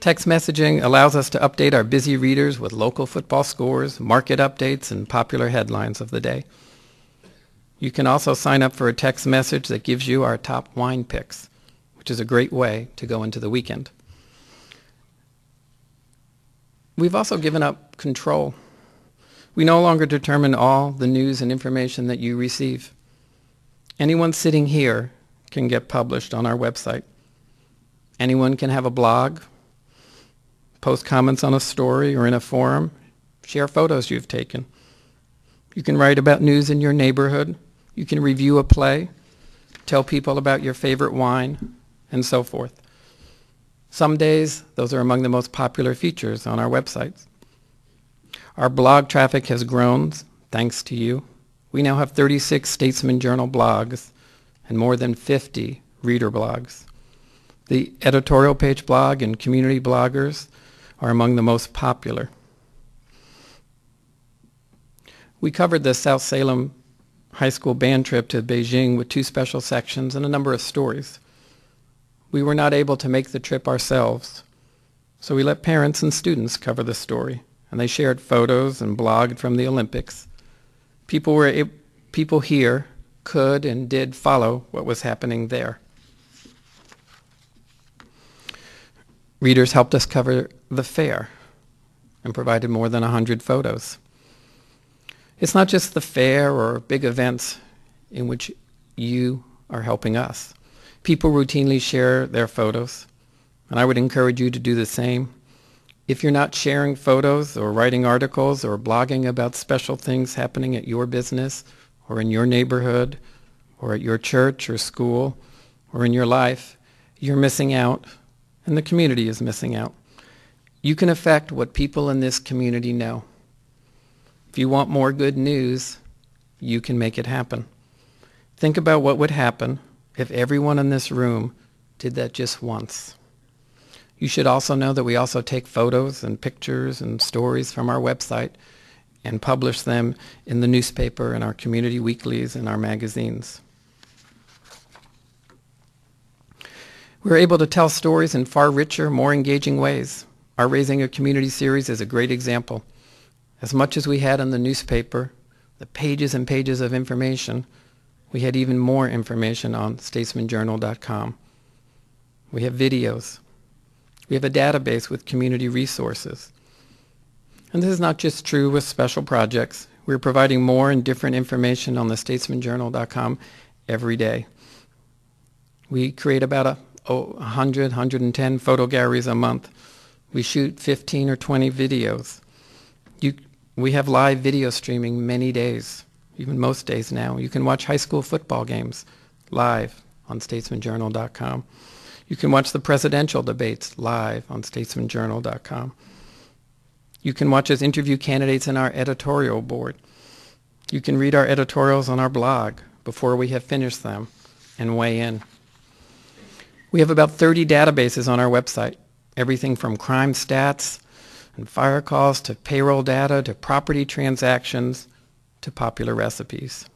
Text messaging allows us to update our busy readers with local football scores, market updates, and popular headlines of the day. You can also sign up for a text message that gives you our top wine picks, which is a great way to go into the weekend. We've also given up control. We no longer determine all the news and information that you receive. Anyone sitting here can get published on our website. Anyone can have a blog, post comments on a story or in a forum, share photos you've taken. You can write about news in your neighborhood. You can review a play, tell people about your favorite wine, and so forth. Some days, those are among the most popular features on our websites. Our blog traffic has grown, thanks to you. We now have 36 Statesman Journal blogs and more than 50 reader blogs. The editorial page blog and community bloggers are among the most popular. We covered the South Salem High School band trip to Beijing with 2 special sections and a number of stories. We were not able to make the trip ourselves, so we let parents and students cover the story, and they shared photos and blogged from the Olympics. People here could and did follow what was happening there. Readers helped us cover the fair and provided more than 100 photos. It's not just the fair or big events in which you are helping us. People routinely share their photos, and I would encourage you to do the same. If you're not sharing photos or writing articles or blogging about special things happening at your business or in your neighborhood or at your church or school or in your life, you're missing out, and the community is missing out. You can affect what people in this community know. If you want more good news, you can make it happen. Think about what would happen if everyone in this room did that just once. You should also know that we also take photos and pictures and stories from our website and publish them in the newspaper and our community weeklies and our magazines. We're able to tell stories in far richer, more engaging ways. Our Raising a Community series is a great example. As much as we had in the newspaper, the pages and pages of information, we had even more information on statesmanjournal.com. We have videos. We have a database with community resources. And this is not just true with special projects. We're providing more and different information on the statesmanjournal.com every day. We create about 100, 110 photo galleries a month. We shoot 15 or 20 videos. We have live video streaming many days, even most days now. You can watch high school football games live on statesmanjournal.com. You can watch the presidential debates live on statesmanjournal.com. You can watch us interview candidates in our editorial board. You can read our editorials on our blog before we have finished them and weigh in. We have about 30 databases on our website, everything from crime stats and fire calls to payroll data to property transactions to popular recipes.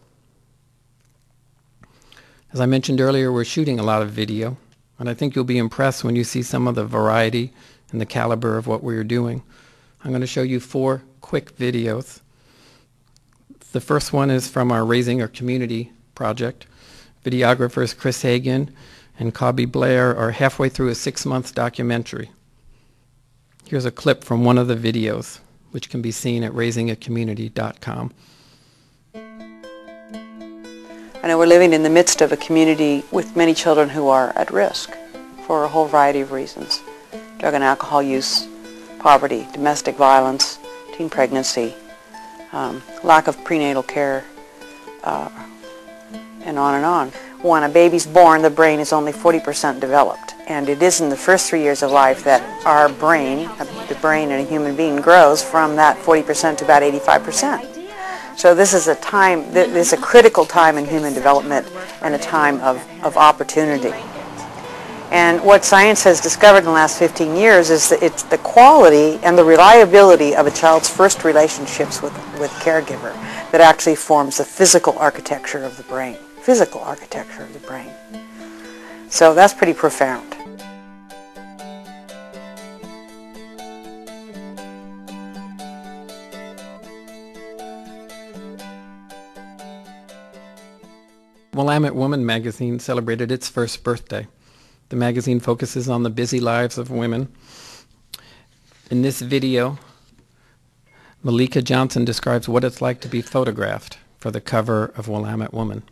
As I mentioned earlier, we're shooting a lot of video, and I think you'll be impressed when you see some of the variety and the caliber of what we're doing. I'm going to show you 4 quick videos. The first one is from our Raising Our Community project. Videographers Chris Hagan and Cobby Blair are halfway through a 6-month documentary. Here's a clip from one of the videos, which can be seen at raisingacommunity.com. I know we're living in the midst of a community with many children who are at risk for a whole variety of reasons. Drug and alcohol use, poverty, domestic violence, teen pregnancy, lack of prenatal care, and on and on. When a baby's born, the brain is only 40% developed, and it is in the first 3 years of life that our brain, the brain in a human being, grows from that 40% to about 85%. So this is a time, this is a critical time in human development and a time of opportunity. And what science has discovered in the last 15 years is that it's the quality and the reliability of a child's first relationships with caregiver that actually forms the physical architecture of the brain. Physical architecture of the brain. So that's pretty profound. Willamette Woman magazine celebrated its first birthday. The magazine focuses on the busy lives of women. In this video, Malika Johnson describes what it's like to be photographed for the cover of Willamette Woman.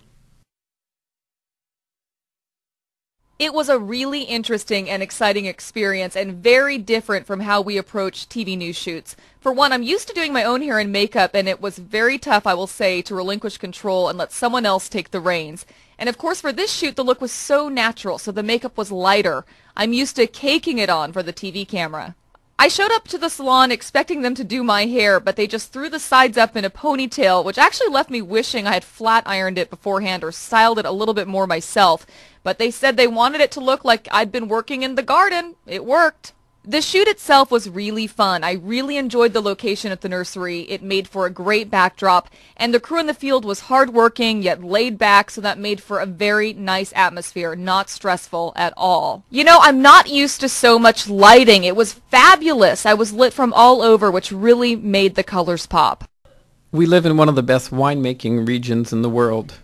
It was a really interesting and exciting experience and very different from how we approach TV news shoots. For one, I'm used to doing my own hair and makeup, and it was very tough, I will say, to relinquish control and let someone else take the reins. And of course, for this shoot, the look was so natural, so the makeup was lighter. I'm used to caking it on for the TV camera. I showed up to the salon expecting them to do my hair, but they just threw the sides up in a ponytail, which actually left me wishing I had flat ironed it beforehand or styled it a little bit more myself. But they said they wanted it to look like I'd been working in the garden. It worked. The shoot itself was really fun. I really enjoyed the location at the nursery. It made for a great backdrop, and the crew in the field was hardworking yet laid back, so that made for a very nice atmosphere, not stressful at all. You know, I'm not used to so much lighting. It was fabulous. I was lit from all over, which really made the colors pop. We live in one of the best winemaking regions in the world,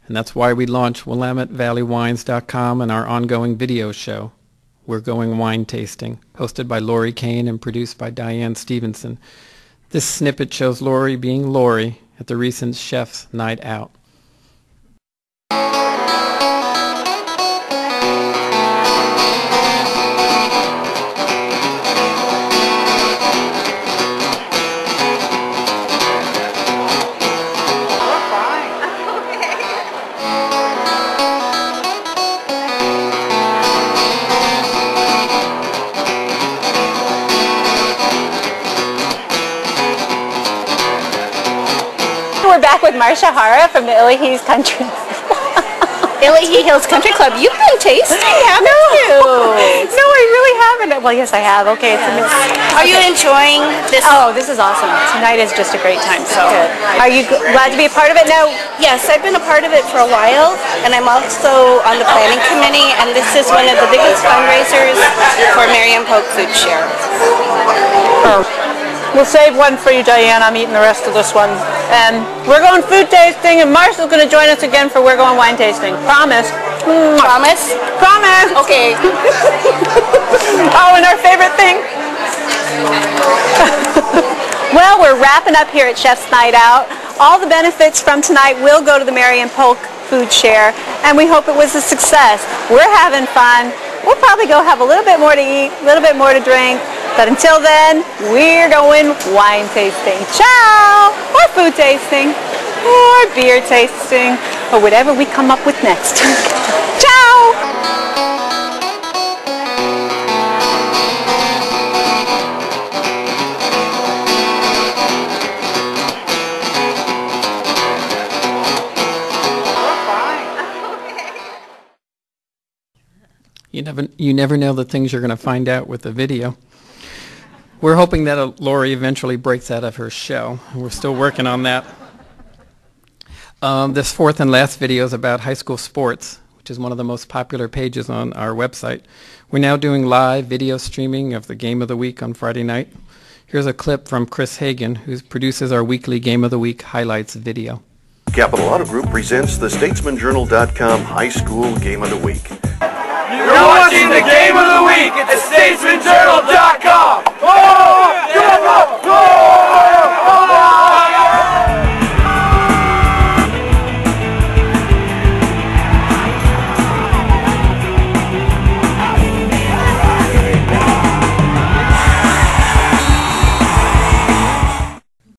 and that's why we launched WillametteValleyWines.com and our ongoing video show, We're Going Wine Tasting, hosted by Lori Kane and produced by Diane Stevenson. This snippet shows Lori being Lori at the recent Chef's Night Out. We're back with Marcia Hara from the Illahee Country. Illahee Hills Country Club. You've been tasting, haven't you? No, I really haven't. Well, yes, I have. Okay, it's a miss. Are you enjoying this? Oh, this is awesome. Tonight is just a great time. So, are you glad to be a part of it now? Yes, I've been a part of it for a while, and I'm also on the planning committee, and this is one of the biggest fundraisers for Marion Polk Food Share. Oh. We'll save one for you, Diane. I'm eating the rest of this one. And we're going food tasting, and Marcia's going to join us again for We're Going Wine Tasting. Promise. Promise? Promise. Okay. Oh, and our favorite thing? Well, we're wrapping up here at Chef's Night Out. All the benefits from tonight will go to the Marion Polk Food Share, and we hope it was a success. We're having fun. We'll probably go have a little bit more to eat, a little bit more to drink. But until then, we're going wine tasting. Ciao! Or food tasting. Or beer tasting. Or whatever we come up with next. Ciao! You never know the things you're going to find out with the video. We're hoping that Lori eventually breaks out of her shell. We're still working on that. This fourth and last video is about high school sports, which is one of the most popular pages on our website. We're now doing live video streaming of the Game of the Week on Friday night. Here's a clip from Chris Hagan, who produces our weekly Game of the Week highlights video. Capital Auto Group presents the StatesmanJournal.com High School Game of the Week. You're watching the Game of the Week at the Statesman.